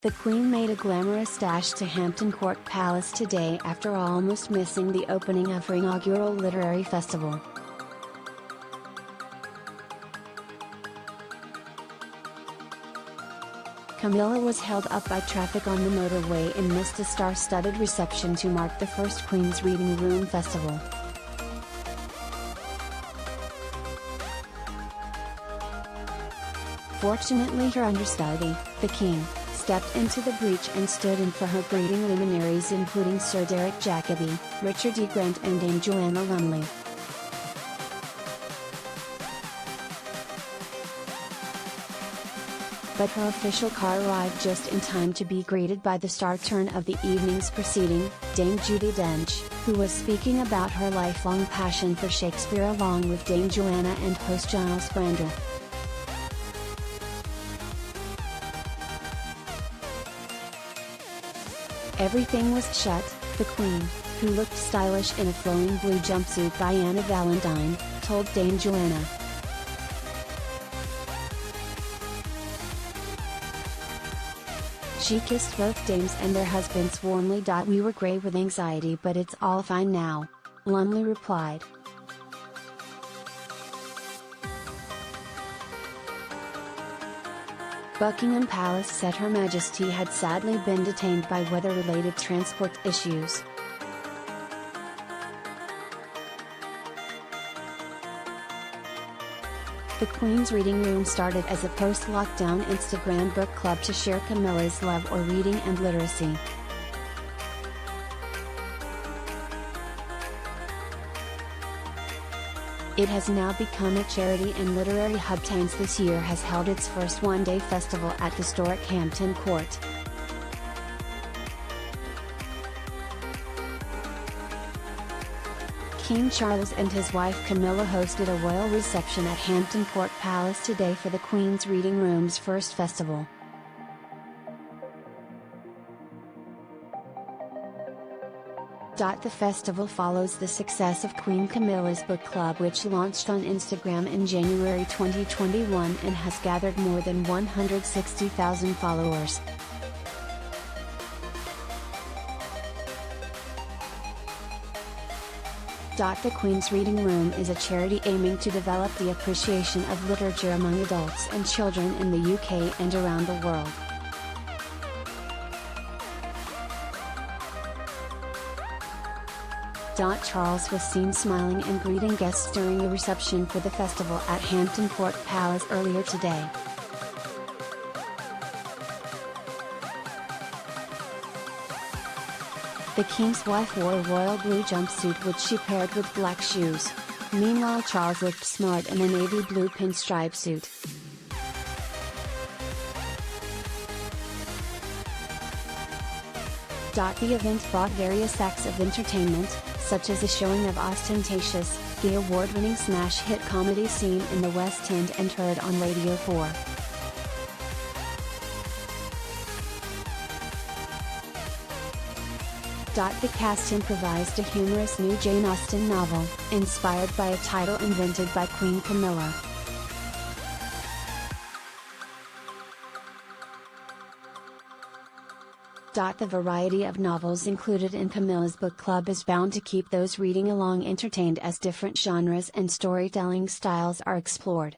The Queen made a glamorous dash to Hampton Court Palace today after almost missing the opening of her inaugural literary festival. Camilla was held up by traffic on the motorway and missed a star-studded reception to mark the first Queen's Reading Room Festival. Fortunately, her understudy, the King, stepped into the breach and stood in for her greeting luminaries including Sir Derek Jacobi, Richard E. Grant and Dame Joanna Lumley. But her official car arrived just in time to be greeted by the star turn of the evening's proceeding, Dame Judi Dench, who was speaking about her lifelong passion for Shakespeare along with Dame Joanna and host Giles Brandreth. Everything was shut, the Queen, who looked stylish in a flowing blue jumpsuit by Anna Valentine, told Dame Joanna. She kissed both dames and their husbands warmly. "We were grey with anxiety, but it's all fine now," Lumley replied. Buckingham Palace said Her Majesty had sadly been detained by weather-related transport issues. The Queen's Reading Room started as a post-lockdown Instagram book club to share Camilla's love for reading and literacy. It has now become a charity and literary hub. Hamptons this year has held its first one-day festival at historic Hampton Court. King Charles and his wife Camilla hosted a royal reception at Hampton Court Palace today for the Queen's Reading Room's first festival. The festival follows the success of Queen Camilla's book club, which launched on Instagram in January 2021 and has gathered more than 160,000 followers. The Queen's Reading Room is a charity aiming to develop the appreciation of literature among adults and children in the UK and around the world. Charles was seen smiling and greeting guests during the reception for the festival at Hampton Court Palace earlier today. The King's wife wore a royal blue jumpsuit which she paired with black shoes. Meanwhile, Charles looked smart in a navy blue pinstripe suit. The event brought various acts of entertainment, such as a showing of Ostentatious, the award-winning smash hit comedy scene in the West End and heard on Radio 4. The cast improvised a humorous new Jane Austen novel, inspired by a title invented by Queen Camilla. The variety of novels included in Camilla's book club is bound to keep those reading along entertained as different genres and storytelling styles are explored.